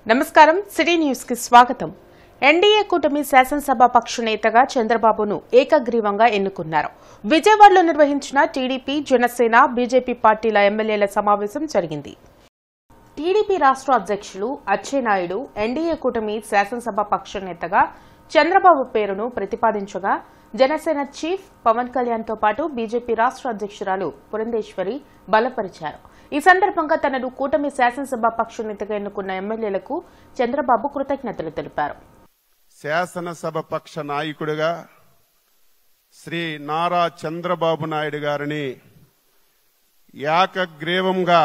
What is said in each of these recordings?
నమస్కారం city news కి స్వాగతం. ఎన్డీఏ కూటమి శాసనసభ పక్ష నేతగా చంద్రబాబును ఏకగ్రీవంగా ఎన్నుకున్నారు. విజయవాడలో నిర్వహించిన టీడీపీ, జనసేన, బీజేపీ పార్టీల ఎమ్మెల్యేల సమావేశం జరిగింది. టీడీపీ రాష్ట్ర అధ్యక్షులు అచ్చెన్నాయుడు ఎన్డీఏ కూటమి శాసనసభ పక్ష నేతగా చంద్రబాబు పేరును ప్రతిపాదించగా, జనసేన చీఫ్ పవన్ కళ్యాణ్తో పాటు బీజేపీ రాష్ట్ర అధ్యక్షురాలు పురంధేశ్వరి బలపరిచారు. ఈ సందర్భంగా తనను కూటమి శాసనసభ పక్ష నేతగా ఎన్నుకున్న ఎమ్మెల్యేలకు చంద్రబాబు కృతజ్ఞతలు తెలిపారు. శాసనసభ పక్ష నాయకుడిగా శ్రీ నారా చంద్రబాబు నాయుడు గారిని ఏకగ్రీవంగా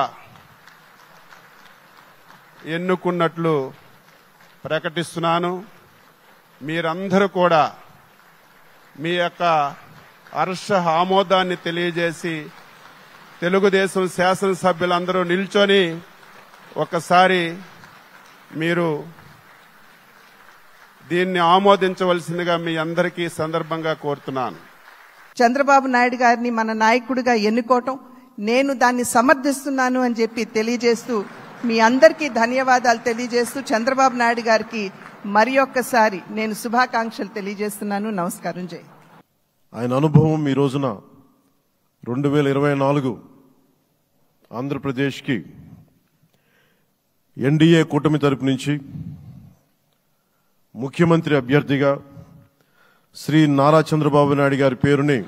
ఎన్నుకున్నట్లు ప్రకటిస్తున్నాను. మీరందరూ కూడా మీ యొక్క హర్ష ఆమోదాన్ని తెలియజేసి తెలుగుదేశం శాసనసభ్యులందరూ నిల్చొని ఒకసారి మీరు దీన్ని ఆమోదించవలసిందిగా మీ అందరికీ సందర్భంగా కోరుతున్నాను. చంద్రబాబు నాయుడు గారిని మన నాయకుడిగా ఎన్నుకోవటం నేను దాన్ని సమర్థిస్తున్నాను అని చెప్పి తెలియజేస్తూ మీ అందరికీ ధన్యవాదాలు తెలియజేస్తూ చంద్రబాబు నాయుడు గారికి మరి ఒక్కసారి నేను శుభాకాంక్షలు తెలియజేస్తున్నాను. నమస్కారం. జై. ఆయన అనుభవం ఈ రోజున 2024 ఆంధ్రప్రదేశ్కి ఎన్డీఏ కూటమి తరపు నుంచి ముఖ్యమంత్రి అభ్యర్థిగా శ్రీ నారా చంద్రబాబు నాయుడు గారి పేరుని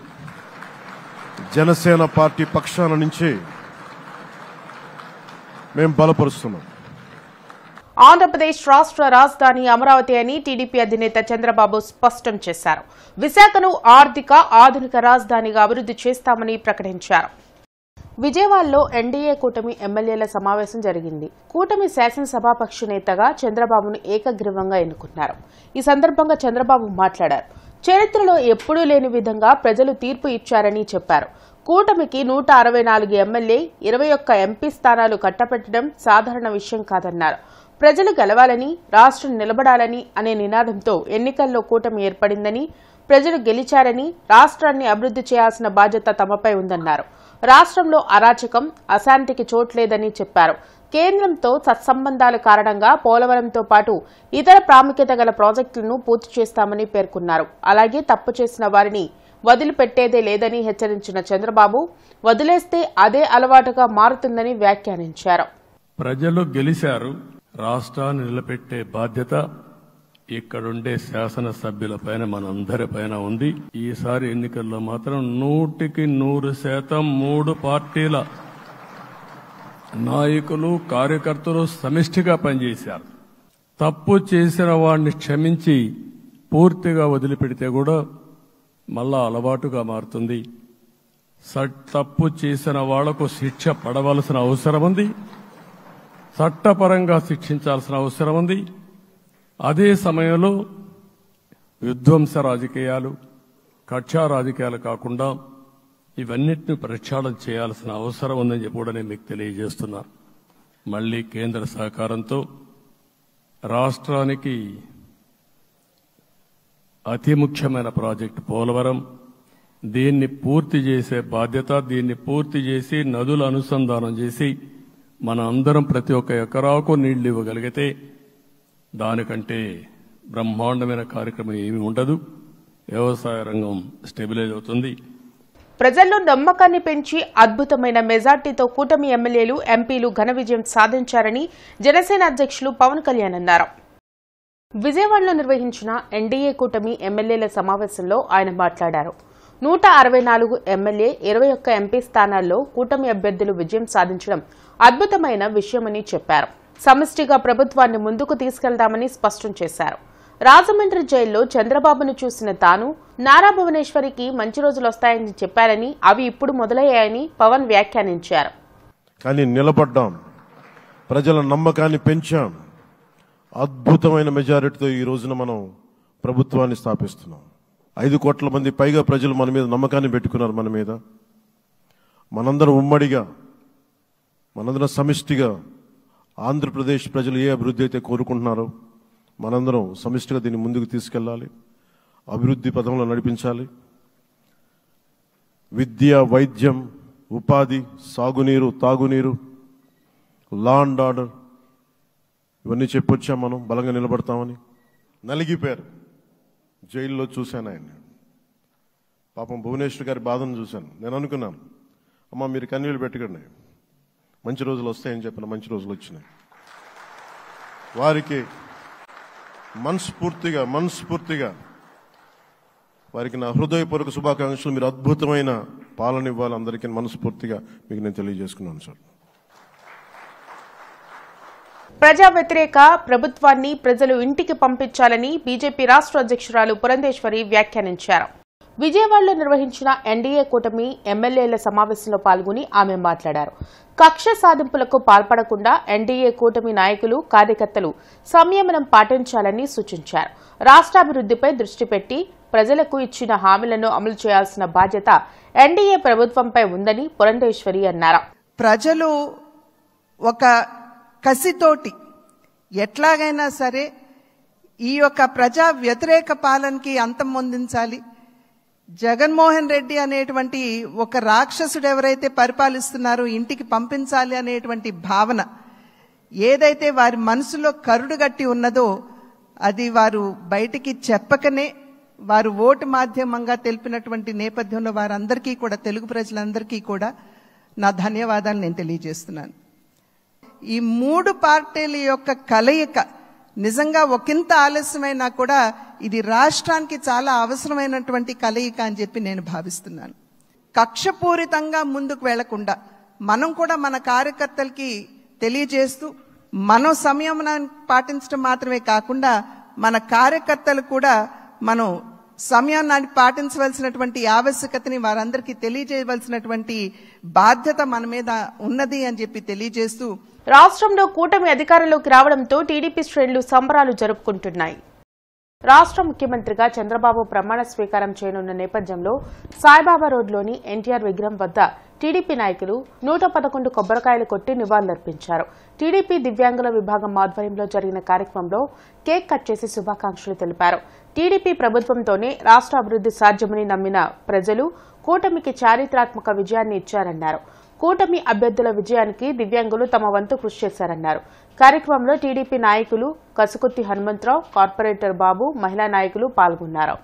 జనసేన పార్టీ పక్షాన నుంచి మేము బలపరుస్తున్నాం. ఆంధ్రప్రదేశ్ రాష్ట్ర రాజధాని అమరావతి అని టీడీపీ అధినేత చంద్రబాబు స్పష్టం చేశారు. విశాఖను ఆర్థిక, ఆధునిక రాజధానిగా అభివృద్ది చేస్తామని ప్రకటించారు. విజయవాడలో ఎన్డీఏ కూటమి ఎమ్మెల్యేల సమావేశం జరిగింది. కూటమి శాసనసభాపక్ష నేతగా చంద్రబాబును ఏకగ్రీవంగా ఎన్నుకున్నారు. ఈ సందర్భంగా చంద్రబాబు మాట్లాడారు. చరిత్రలో ఎప్పుడూ లేని విధంగా ప్రజలు తీర్పు ఇచ్చారని చెప్పారు. కూటమికి 164 ఎమ్మెల్యే, 21 ఎంపీ స్థానాలు కట్టబెట్టడం సాధారణ విషయం కాదన్నారు. ప్రజలు గెలవాలని, రాష్ట్రం నిలబడాలని అనే నినాదంతో ఎన్నికల్లో కూటమి ఏర్పడిందని, ప్రజలు గెలిచారని, రాష్ట్రాన్ని అభివృద్ది చేయాల్సిన బాధ్యత తమపై ఉందన్నారు. రాష్ట్రంలో అరాచకం, అశాంతికి చోట్లేదని చెప్పారు. కేంద్రంతో సత్సంబంధాల కారణంగా పోలవరంతో పాటు ఇతర ప్రాముఖ్యత గల ప్రాజెక్టులను పూర్తి చేస్తామని పేర్కొన్నారు. అలాగే తప్పు చేసిన వారిని వదిలిపెట్టేదే లేదని హెచ్చరించిన చంద్రబాబు, వదిలేస్తే అదే అలవాటుగా మారుతుందని వ్యాఖ్యానించారు. ప్రజలు గెలిచారు, రాష్ట్రాన్ని నిలబెట్టే బాధ్యత ఇక్కడుండే శాసనసభ్యులపైన మనందరిపైన ఉంది. ఈసారి ఎన్నికల్లో మాత్రం 100% 3 పార్టీల నాయకులు, కార్యకర్తలు సమిష్టిగా పనిచేశారు. తప్పు చేసిన వాడిని క్షమించి పూర్తిగా వదిలిపెడితే కూడా మళ్ళా అలవాటుగా మారుతుంది. తప్పు చేసిన వాళ్లకు శిక్ష పడవలసిన అవసరం ఉంది, చట్టపరంగా శిక్షించాల్సిన అవసరం ఉంది. అదే సమయంలో విధ్వంస రాజకీయాలు, కక్షా రాజకీయాలు కాకుండా ఇవన్నిటిని ప్రక్షాళన చేయాల్సిన అవసరం ఉందని చెప్పి కూడా నేను మీకు తెలియజేస్తున్నా. మళ్లీ కేంద్ర సహకారంతో రాష్ట్రానికి అతి ముఖ్యమైన ప్రాజెక్టు పోలవరం, దీన్ని పూర్తి చేసే బాధ్యత, దీన్ని పూర్తి చేసి నదుల అనుసంధానం చేసి మన అందరం ప్రతి ఒక్క ఎకరాకు నీళ్లు ఇవ్వగలిగితే దానికంటే బ్రహ్మాండమైన కార్యక్రమం ఏమీ ఉండదు. వ్యవసాయ రంగం స్టెబిలైజ్ అవుతుంది. ప్రజల్లో నమ్మకాన్ని పెంచి అద్భుతమైన మెజార్టీతో కూటమి ఎమ్మెల్యేలు, ఎంపీలు ఘన విజయం సాధించారని జనసేన అధ్యక్షులు పవన్ కళ్యాణ్ అన్నారు. విజయవాడలో నిర్వహించిన ఎన్డీఏ కూటమి ఎమ్మెల్యేల సమావేశంలో ఆయన మాట్లాడారు. 164 ఎమ్మెల్యే, 21 ఎంపీ స్థానాల్లో కూటమి అభ్యర్థులు విజయం సాధించడం అద్భుతమైన విషయమని చెప్పారు. సమిష్టిగా ప్రభుత్వాన్ని ముందుకు తీసుకెళ్తామని స్పష్టం చేశారు. రాజమండ్రి జైల్లో చంద్రబాబును చూసిన తాను నారా భువనేశ్వరికి మంచి రోజులు వస్తాయని చెప్పారని, అవి ఇప్పుడు మొదలయ్యాయని పవన్ వ్యాఖ్యానించారు. కానీ నిలబడ్డాం, ప్రజల నమ్మకాన్ని పెంచాం. అద్భుతమైన మెజారిటీతో ఈ రోజున మనం ప్రభుత్వాన్ని స్థాపిస్తున్నాం. 5 కోట్ల మంది పైగా ప్రజలు మన మీద నమ్మకాన్ని పెట్టుకున్నారు. మన మీద మనందరం ఉమ్మడిగా, మనందరం సమిష్టిగా ఆంధ్రప్రదేశ్ ప్రజలు ఏ అభివృద్ధి అయితే కోరుకుంటున్నారో మనందరం సమిష్టిగా దీన్ని ముందుకు తీసుకెళ్లాలి, అభివృద్ధి పథంలో నడిపించాలి. విద్య, వైద్యం, ఉపాధి, సాగునీరు, తాగునీరు, లా అండ్ ఆర్డర్, ఇవన్నీ చెప్పొచ్చాం, మనం బలంగా నిలబడతామని. నలిగిపోయారు. జైల్లో చూశాను ఆయన్ని. పాపం భువనేశ్వర్ గారి బాధను చూశాను. నేను అనుకున్నాను, అమ్మ మీరు కన్నీళ్ళు పెట్టకండి, మంచి రోజులు వస్తాయని చెప్పిన మంచి రోజులు వచ్చినాయి. వారికి మనస్ఫూర్తిగా వారికి నా హృదయపూర్వక శుభాకాంక్షలు. మీరు అద్భుతమైన పాలన ఇవ్వాలి అందరికీ మనస్ఫూర్తిగా మీకు నేను తెలియజేసుకున్నాను సార్. ప్రజా వ్యతిరేక ప్రభుత్వాన్ని ప్రజలు ఇంటికి పంపించాలని బీజేపీ రాష్ట్ర అధ్యక్షురాలు పురంధేశ్వరి వ్యాఖ్యానించారు. విజయవాడలో నిర్వహించిన ఎన్డీఏ కూటమి ఎమ్మెల్యేల సమావేశంలో పాల్గొని ఆమె మాట్లాడారు. కక్ష సాధింపులకు పాల్పడకుండా ఎన్డీఏ కూటమి నాయకులు, కార్యకర్తలు సంయమనం పాటించాలని సూచించారు. రాష్ట్రాభివృద్దిపై దృష్టి పెట్టి ప్రజలకు ఇచ్చిన హామీలను అమలు చేయాల్సిన బాధ్యత ఎన్డీఏ ప్రభుత్వంపై ఉందని పురంధేశ్వరి అన్నారు. ప్రజలు ఒక కసితోటి ఎట్లాగైనా సరే ఈ యొక్క ప్రజా వ్యతిరేక పాలనకి అంతం పొందించాలి, జగన్మోహన్ రెడ్డి అనేటువంటి ఒక రాక్షసుడు ఎవరైతే పరిపాలిస్తున్నారో ఇంటికి పంపించాలి అనేటువంటి భావన ఏదైతే వారి మనసులో కరుడుగట్టి ఉన్నదో అది వారు బయటికి చెప్పకనే వారు ఓటు మాధ్యమంగా తెలిపినటువంటి నేపథ్యంలో వారందరికీ కూడా, తెలుగు ప్రజలందరికీ కూడా నా ధన్యవాదాలు నేను తెలియజేస్తున్నాను. ఈ మూడు పార్టీల యొక్క కలయిక నిజంగా ఒకంత ఆలస్యమైనా కూడా ఇది రాష్ట్రానికి చాలా అవసరమైనటువంటి కలయిక అని చెప్పి నేను భావిస్తున్నాను. కక్షపూరితంగా ముందుకు వెళ్లకుండా మనం కూడా మన కార్యకర్తలకి తెలియజేస్తూ మనం సంయమనాన్ని పాటించడం మాత్రమే కాకుండా మన కార్యకర్తలు కూడా మనం సమయాన్ని పాటించవలసినటువంటి ఆవశ్యకతని వారందరికీ తెలియజేయవలసినటువంటి బాధ్యత మన మీద ఉన్నది అని చెప్పి తెలియజేస్తూ రాష్ట్రంలో కూటమి అధికారంలోకి రావడంతో టీడీపీ శ్రేణులు సంబరాలు జరుపుకుంటున్నాయి. రాష్ట్ర ముఖ్యమంత్రిగా చంద్రబాబు ప్రమాణ స్వీకారం చేయనున్న నేపథ్యంలో సాయిబాబా రోడ్లోని ఎన్టీఆర్ విగ్రహం వద్ద టీడీపీ నాయకులు 111 కొబ్బరికాయలు కొట్టి నివాళులర్పించారు. టీడీపీ దివ్యాంగుల విభాగం ఆధ్వర్యంలో జరిగిన కార్యక్రమంలో కేక్ కట్ చేసి శుభాకాంక్షలు తెలిపారు. టీడీపీ ప్రభుత్వంతోనే రాష్ట్ర అభివృద్ది సాధ్యమని నమ్మిన ప్రజలు కూటమికి చారిత్రాత్మక విజయాన్ని ఇచ్చారన్నారు. కూటమి అభ్యర్థుల విజయానికి దివ్యాంగులు తమ వంతు కృషి చేశారన్నారు. కార్యక్రమంలో టీడీపీ నాయకులు కసుకుర్తి హనుమంతరావు, కార్పొరేటర్ బాబు, మహిళా నాయకులు పాల్గొన్నారు.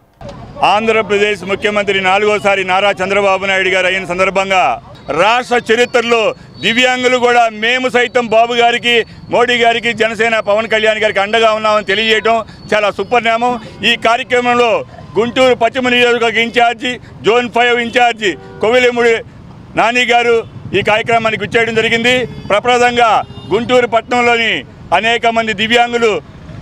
ఆంధ్రప్రదేశ్ ముఖ్యమంత్రి 4వసారి నారా చంద్రబాబు నాయుడు గారు అయిన సందర్భంగా రాష్ట్ర చరిత్రలో దివ్యాంగులు కూడా మేము సైతం బాబు గారికి, మోడీ గారికి, జనసేన పవన్ కళ్యాణ్ గారికి అండగా ఉన్నామని తెలియజేయడం చాలా సుపరిణామం. ఈ కార్యక్రమంలో గుంటూరు పశ్చిమ నియోజకవర్గ ఇన్ఛార్జి, జోన్ 5 ఇన్ఛార్జి కొవిలిముడి నాని గారు ఈ కార్యక్రమానికి వచ్చేయడం జరిగింది. ప్రప్రదంగా గుంటూరు పట్టణంలోని అనేక మంది దివ్యాంగులు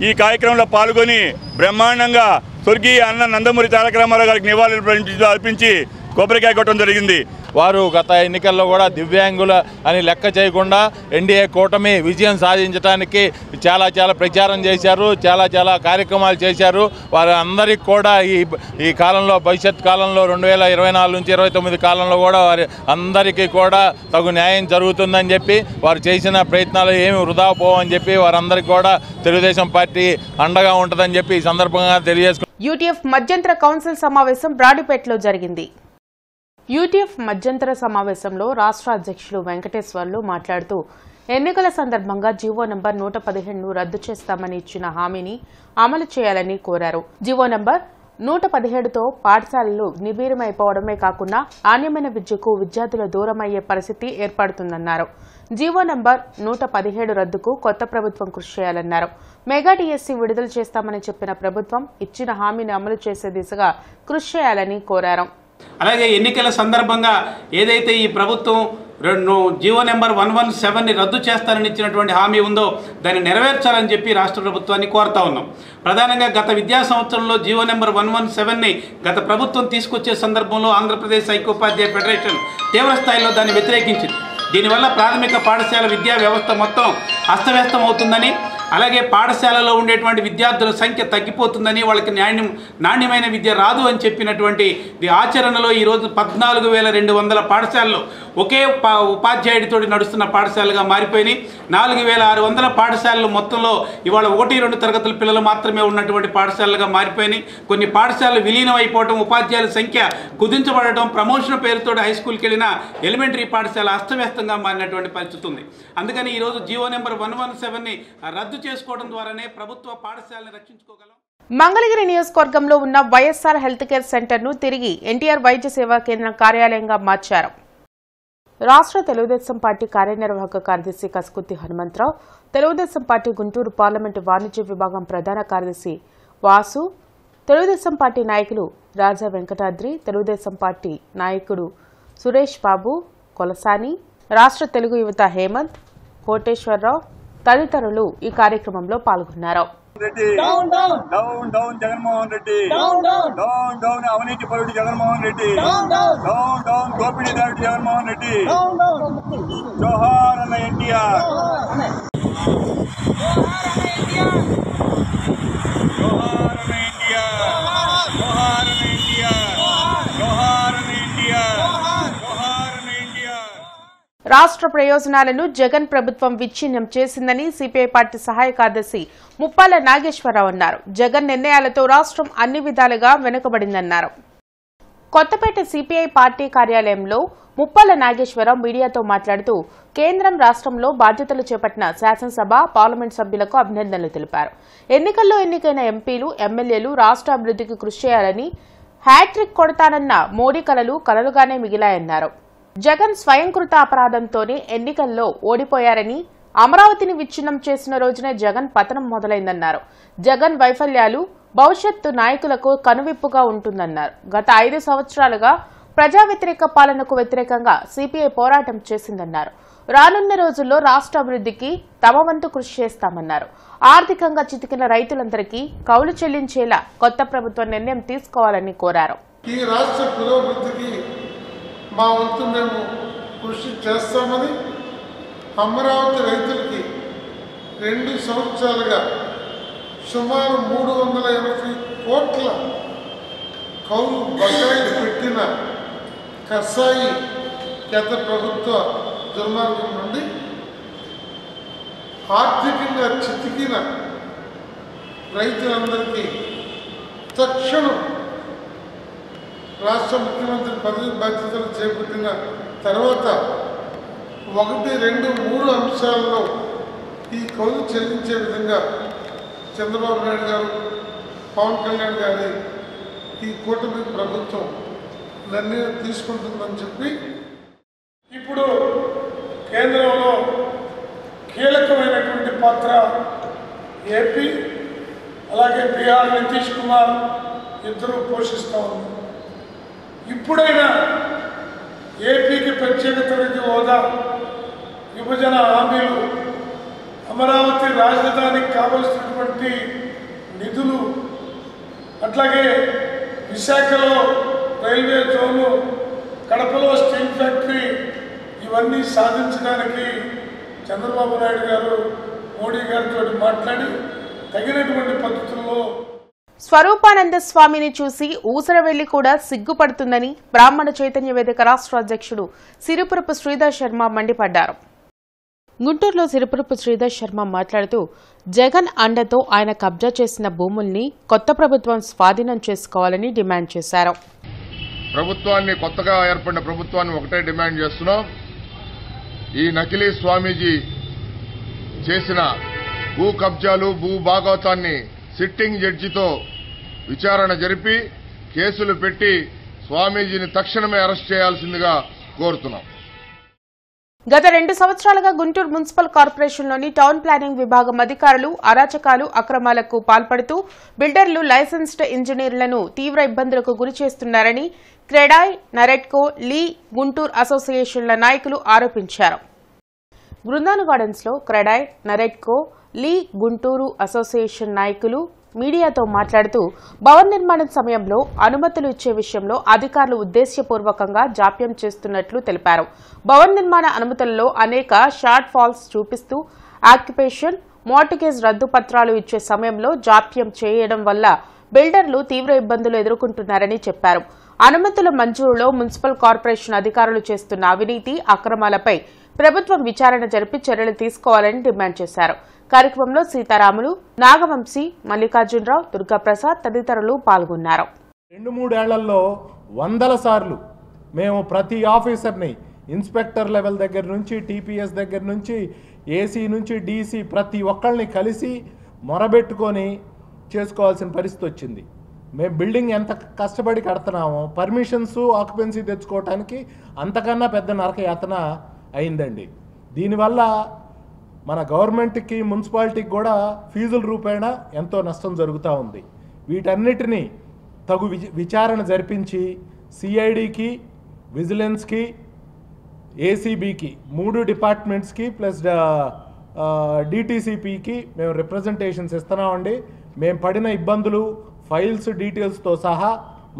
ఈ కార్యక్రమంలో పాల్గొని బ్రహ్మాండంగా స్వర్గీయ అన్న నందమూరి తారక రామారావు గారికి నివాళులు అర్పించి కొబ్బరికాయ కొట్టడం జరిగింది. వారు గత ఎన్నికల్లో కూడా దివ్యాంగుల అని లెక్క చేయకుండా ఎన్డీఏ కూటమి విజయం సాధించడానికి చాలా ప్రచారం చేశారు, చాలా కార్యక్రమాలు చేశారు. వారు అందరికీ కూడా ఈ కాలంలో, భవిష్యత్ కాలంలో 2024 నుంచి 29 కాలంలో కూడా వారి అందరికీ కూడా తగు న్యాయం జరుగుతుందని చెప్పి, వారు చేసిన ప్రయత్నాలు ఏమి వృధా పోవని చెప్పి వారందరికీ కూడా తెలుగుదేశం పార్టీ అండగా ఉంటుందని చెప్పి ఈ సందర్భంగా తెలియజేసుకున్నారు. యూటీఎఫ్ మధ్యంతర కౌన్సిల్ సమావేశం బ్రాడీపేటలో జరిగింది. యూటీఎఫ్ మధ్యంతర సమావేశంలో రాష్ట్ర అధ్యక్షులు వెంకటేశ్వర్లు మాట్లాడుతూ ఎన్నికల సందర్భంగా జీవో నంబర్ 115ను రద్దు చేస్తామని ఇచ్చిన హామీని అమలు చేయాలని కోరారు. జీవో నంబర్ 117తో పాఠశాలలు నిర్వీర్యమైపోవడమే కాకుండా నాణ్యమైన విద్యకు విద్యార్థుల దూరమయ్యే పరిస్థితి ఏర్పడుతుందన్నారు. జీవో నంబర్ 117 రద్దుకు కొత్త ప్రభుత్వం కృషి చేయాలన్నారు. మెగా డిఎస్సీ విడుదల చేస్తామని చెప్పిన ప్రభుత్వం ఇచ్చిన హామీని అమలు చేసే దిశగా కృషి చేయాలని కోరారు. అలాగే ఎన్నికల సందర్భంగా ఏదైతే ఈ ప్రభుత్వం జీవో నెంబర్ 117ని రద్దు చేస్తానని ఇచ్చినటువంటి హామీ ఉందో దాన్ని నెరవేర్చాలని చెప్పి రాష్ట్ర ప్రభుత్వాన్ని కోరుతా ఉన్నాం. ప్రధానంగా గత విద్యా సంవత్సరంలో జీవో నెంబర్ 117ని గత ప్రభుత్వం తీసుకొచ్చే సందర్భంలో ఆంధ్రప్రదేశ్ ఐక్యోపాధ్యాయ ఫెడరేషన్ తీవ్రస్థాయిలో దాన్ని వ్యతిరేకించింది. దీనివల్ల ప్రాథమిక పాఠశాల విద్యా వ్యవస్థ మొత్తం అస్తవ్యస్తం అవుతుందని, అలాగే పాఠశాలలో ఉండేటువంటి విద్యార్థుల సంఖ్య తగ్గిపోతుందని, వాళ్ళకి నాణ్యమైన విద్య రాదు అని చెప్పినటువంటి ఆచరణలో ఈరోజు 14,200 పాఠశాలలు ఒకే ఉపాధ్యాయుడితో నడుస్తున్న పాఠశాలగా మారిపోయినాయి. 4,600 పాఠశాలలు మొత్తంలో ఇవాళ 1-2 తరగతుల పిల్లలు మాత్రమే ఉన్నటువంటి పాఠశాలలుగా మారిపోయినాయి. కొన్ని పాఠశాలలు విలీనం అయిపోవడం, ఉపాధ్యాయుల సంఖ్య కుదించబడటం, ప్రమోషన్ పేరుతో హై స్కూల్కి వెళ్ళిన ఎలిమెంటరీ పాఠశాల అస్తవ్యస్తంగా మారినటువంటి పరిస్థితి ఉంది. అందుకని ఈరోజు జీవో నెంబర్ 117ని రద్దు రద్దు చేసుకోవడం ద్వారానే ప్రభుత్వ పాఠశాలను రక్షించుకోగలం. మంగళగిరి నియోజకవర్గంలో ఉన్న వైఎస్ఆర్ హెల్త్ కేర్ సెంటర్ను తిరిగి ఎన్టీఆర్ వైద్య సేవా కేంద్రం కార్యాలయంగా మార్చారు. రాష్ట్ర తెలుగుదేశం పార్టీ కార్యనిర్వాహక కార్యదర్శి కసుకుర్తి హనుమంతరావు, తెలుగుదేశం పార్టీ గుంటూరు పార్లమెంటు వాణిజ్య విభాగం ప్రధాన కార్యదర్శి వాసు, తెలుగుదేశం పార్టీ నాయకులు రాజా వెంకటాద్రి, తెలుగుదేశం పార్టీ నాయకుడు సురేష్ బాబు కొలసాని, రాష్ట్ర తెలుగు యువత హేమంత్, కోటేశ్వరరావు తదితరులు ఈ కార్యక్రమంలో పాల్గొన్నారు. Down down down Jaganmohan Reddy, down down అవినీతి పరుడు జగన్మోహన్ రెడ్డి, డౌన్ డౌన్ దోపిడీదారుడు జగన్మోహన్ రెడ్డి. జోహార్ అన్న ఎన్టీఆర్, జోహార్ అన్న ఎన్టీఆర్, జోహార్ అన్న ఎన్టీఆర్, జోహార్ అన్న ఎన్టీఆర్, జోహార్ అన్న ఎన్టీఆర్. రాష్ట్ర ప్రయోజనాలను జగన్ ప్రభుత్వం విచ్ఛిన్నం చేసిందని సిపిఐ పార్టీ సహాయ కార్యదర్శి ముప్పాల నాగేశ్వరరావు అన్నారు. జగన్ నిర్ణయాలతో రాష్ట్రం అన్ని విధాలుగా వెనుకబడిందన్నారు. కొత్తపేట సిపిఐ పార్టీ కార్యాలయంలో ముప్పాల నాగేశ్వరరావు మీడియాతో మాట్లాడుతూ కేంద్రం రాష్ట్రంలో బాధ్యతలు చేపట్టిన శాసనసభ, పార్లమెంట్ సభ్యులకు అభినందనలు తెలిపారు. ఎన్నికల్లో ఎన్నికైన ఎంపీలు, ఎమ్మెల్యేలు రాష్ట్ర అభివృద్ధికి కృషి చేయాలని, హ్యాట్రిక్ కొడతానన్న మోడీ కలలు కలలుగానే మిగిలాయన్నారు. జగన్ స్వయంకృత అపరాధంతోనే ఎన్నికల్లో ఓడిపోయారని, అమరావతిని విచ్ఛిన్నం చేసిన రోజునే జగన్ పతనం మొదలైందన్నారు. జగన్ వైఫల్యాలు భవిష్యత్తు నాయకులకు కనువిప్పుగా ఉంటుందన్నారు. గత 5 సంవత్సరాలుగా ప్రజా వ్యతిరేక పాలనకు వ్యతిరేకంగా సిపిఐ పోరాటం చేసిందన్నారు. రానున్న రోజుల్లో రాష్ట్ర అభివృద్ధికి తమ వంతు కృషి చేస్తామన్నారు. ఆర్థికంగా చితికిన రైతులందరికీ కౌలు చెల్లించేలా కొత్త ప్రభుత్వం నిర్ణయం తీసుకోవాలని కోరారు. ఈ రాష్ట్ర పురోభివృద్ధికి మా వంతు మేము కృషి చేస్తామని, అమరావతి రైతులకి 2 సంవత్సరాలుగా సుమారు 380 కోట్ల కౌలు బకాయిలు పెట్టిన కసాయి గత ప్రభుత్వ దుర్మార్గం నుండి ఆర్థికంగా చితికిన రైతులందరికీ తక్షణం రాష్ట్ర ముఖ్యమంత్రి పదవి బాధ్యతలు చేపట్టిన తర్వాత 1, 2, 3 అంశాల్లో ఈ కౌలు చెల్లించే విధంగా చంద్రబాబు నాయుడు గారు, పవన్ కళ్యాణ్ గారి ఈ కూటమి ప్రభుత్వం నిర్ణయం తీసుకుంటుందని చెప్పి ఇప్పుడు కేంద్రంలో కీలకమైనటువంటి పాత్ర ఏపీ అలాగే బీహార్ నితీష్ కుమార్ ఇద్దరు పోషిస్తూ ఉన్నారు. ఇప్పుడైనా ఏపీకి ప్రత్యేక తరగతి హోదా, విభజన హామీలు, అమరావతి రాజధానికి కావలసినటువంటి నిధులు, అట్లాగే విశాఖలో రైల్వే జోను, కడపలో స్టీల్ ఫ్యాక్టరీ, ఇవన్నీ సాధించడానికి చంద్రబాబు నాయుడు గారు మోడీ గారితో మాట్లాడి తగినటువంటి పద్ధతుల్లో స్వరూపానంద స్వామిని చూసి ఊసరవెల్లి కూడా సిగ్గుపడుతుందని బ్రాహ్మణ చైతన్య వేదిక రాష్ట్ర అధ్యక్షుడు సిరిపురపు శ్రీధర్ శర్మ మండిపడ్డారు. గుంటూరులో సిరిపురపు శ్రీధర్ శర్మ మాట్లాడుతూ జగన్ అండతో ఆయన కబ్జా చేసిన భూముల్ని కొత్త ప్రభుత్వం స్వాధీనం చేసుకోవాలని డిమాండ్ చేశారు. ప్రభుత్వాన్ని, కొత్తగా ఏర్పడిన ప్రభుత్వాన్ని ఒకటే డిమాండ్ చేస్తున్నాం. ఈ నకిలీ స్వామీజీ చేసిన భూ కబ్జాలు, భూ భాగవతాన్ని సిట్టింగ్ జడ్జితో విచారణ జరిపి కేసులు పెట్టి స్వామీజీని తక్షణమే అరెస్ట్ చేయాల్సిందిగా కోరుతున్నాం. గత 2 సంవత్సరాలుగా గుంటూరు మున్సిపల్ కార్పొరేషన్లోని టౌన్ ప్లానింగ్ విభాగం అధికారులు అరాచకాలు, అక్రమాలకు పాల్పడుతూ బిల్డర్లు, లైసెన్స్డ్ ఇంజనీర్లను తీవ్ర ఇబ్బందులకు గురి చేస్తున్నారని క్రెడాయ్, నరెట్కో, లీ, గుంటూరు అసోసియేషన్ల నాయకులు ఆరోపించారు. బృందాను గార్డెన్స్ లో క్రెడాయ్, నరెట్కో, లీ, గుంటూరు అసోసియేషన్ నాయకులు మీడియాతో మాట్లాడుతూ భవన నిర్మాణం సమయంలో అనుమతులు ఇచ్చే విషయంలో అధికారులు ఉద్దేశ్యపూర్వకంగా జాప్యం చేస్తున్నట్లు తెలిపారు. భవన నిర్మాణ అనుమతులలో అనేక షార్ట్ ఫాల్స్ చూపిస్తూ ఆక్యుపేషన్, మార్టిగేజ్ రద్దు పత్రాలు ఇచ్చే సమయంలో జాప్యం చేయడం వల్ల బిల్డర్లు తీవ్ర ఇబ్బందులు ఎదుర్కొంటున్నారని చెప్పారు. అనుమతుల మంజూరులో మున్సిపల్ కార్పొరేషన్ అధికారులు చేస్తున్న అవినీతి, అక్రమాలపై ప్రభుత్వం విచారణ జరిపి చర్యలు తీసుకోవాలని డిమాండ్ చేశారు. కార్యక్రమంలో సీతారాములు, నాగవంశీ, మల్లికార్జునరావు, దుర్గాప్రసాద్ తదితరులు పాల్గొన్నారు. 2-3 ఏళ్లలో 100 సార్లు మేము ప్రతి ఆఫీసర్ని, ఇన్స్పెక్టర్ లెవెల్ దగ్గర నుంచి, టీపీఎస్ దగ్గర నుంచి, ఏసీ నుంచి డీసీ ప్రతి ఒక్కళ్ళని కలిసి మొరబెట్టుకొని చేసుకోవాల్సిన పరిస్థితి వచ్చింది. మేము బిల్డింగ్ ఎంత కష్టపడి కడుతున్నామో పర్మిషన్స్ ఆక్యుపెన్సీ తెచ్చుకోవటానికి అంతకన్నా పెద్ద నరకయాతన అయిందండి. దీనివల్ల మన గవర్నమెంట్కి మున్సిపాలిటీకి కూడా ఫీజుల రూపేణా ఎంతో నష్టం జరుగుతూ ఉంది. వీటన్నిటినీ తగు విచారణ జరిపించి సిఐడికి, విజిలెన్స్కి, ఏసీబీకి 3 డిపార్ట్మెంట్స్కి ప్లస్ డిటిసిపికి మేము రిప్రజెంటేషన్స్ ఇస్తున్నామండి. మేము పడిన ఇబ్బందులు ఫైల్స్ డీటెయిల్స్తో సహా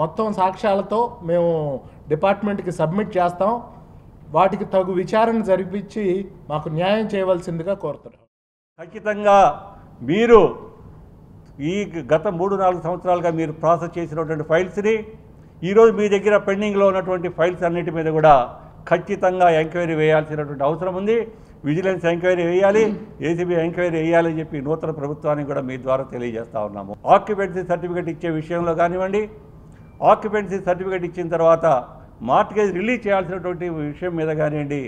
మొత్తం సాక్ష్యాలతో మేము డిపార్ట్మెంట్కి సబ్మిట్ చేస్తాం. వాటికి తగు విచారణ జరిపించి మాకు న్యాయం చేయవలసిందిగా కోరుతున్నాం. ఖచ్చితంగా మీరు ఈ గత 3-4 సంవత్సరాలుగా మీరు ప్రాసెస్ చేసినటువంటి ఫైల్స్ని ఈరోజు మీ దగ్గర పెండింగ్లో ఉన్నటువంటి ఫైల్స్ అన్నిటి మీద కూడా ఖచ్చితంగా ఎంక్వైరీ వేయాల్సినటువంటి అవసరం ఉంది. విజిలెన్స్ ఎంక్వైరీ వేయాలి, ఏసీబీ ఎంక్వైరీ వేయాలని చెప్పి నూతన ప్రభుత్వానికి కూడా మీ ద్వారా తెలియజేస్తూ ఉన్నాము. ఆక్యుపెన్సీ సర్టిఫికేట్ ఇచ్చే విషయంలో కానివ్వండి, ఆక్యుపెన్సీ సర్టిఫికేట్ ఇచ్చిన తర్వాత మార్ట్గేజ్ రిలీజ్ చేయాల్సినటువంటి విషయం మీద కానివ్వండి,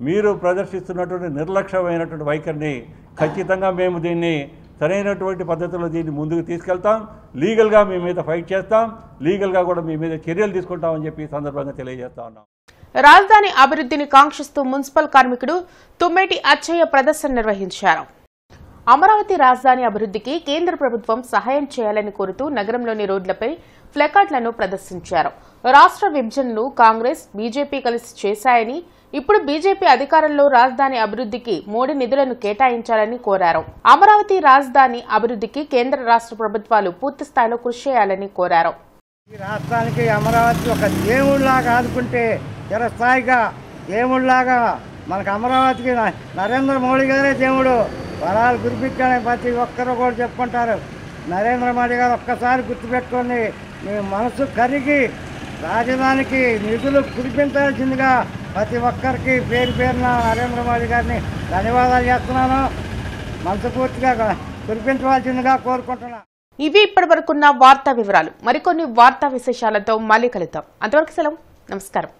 మీరు ప్రదర్శిస్తున్నటువంటి నిర్లక్ష్యమైనటువంటి వైఖరిని ఖచ్చితంగా మేము దీన్ని సరైనటువంటి పద్ధతిలో దీన్ని ముందుకు తీసుకెళ్తాం. లీగల్గా మీ మీద ఫైట్ చేస్తాం, లీగల్గా కూడా మీ మీద చర్యలు తీసుకుంటామని చెప్పి ఈ సందర్భంగా తెలియజేస్తా ఉన్నాం. రాజధాని అభివృద్ధిని కాంక్షిస్తూ మున్సిపల్ కార్మికుడు తుమ్మేటి అచ్చయ్య ప్రదర్శన నిర్వహించారు. అమరావతి రాజధాని అభివృద్ధికి కేంద్ర ప్రభుత్వం సహాయం చేయాలని కోరుతూ నగరంలోని రోడ్లపై ప్లకార్డులను ప్రదర్శించారు. రాష్ట్ర విభజనను కాంగ్రెస్, బీజేపీ కలిసి చేశాయని, ఇప్పుడు బీజేపీ అధికారంలో రాజధాని అభివృద్ధికి మోడీ నిధులను కేటాయించాలని కోరారు. అమరావతి రాజధాని అభివృద్ధికి కేంద్ర రాష్ట్ర ప్రభుత్వాలు పూర్తి స్థాయిలో కృషి చేయాలని కోరారు. ఈ రాష్ట్రానికి అమరావతి ఒక దేవుళ్లాగా ఆదుకుంటే చిరస్థాయిగా దేవుళ్లాగా మనకు అమరావతికి నరేంద్ర మోడీ గారే దేవుడు. వరాలు కురిపించాలని ప్రతి ఒక్కరు కూడా చెప్పుకుంటారు. నరేంద్ర మోడీ గారు ఒక్కసారి గుర్తుపెట్టుకొని మీ మనసు కరిగి రాజధానికి నిధులు కురిపించాల్సిందిగా ప్రతి ఒక్కరికి పేరు పేరున నరేంద్ర మోడీ గారిని ధన్యవాదాలు చేస్తున్నాను. మనస్ఫూర్తిగా కురిపించవలసిందిగా కోరుకుంటున్నాను. ఇవి ఇప్పటివరకున్న వార్తా వివరాలు. మరికొన్ని వార్తా విశేషాలతో మళ్ళీ కలుద్దాం. అంతవరకు సెలవు. నమస్కారం.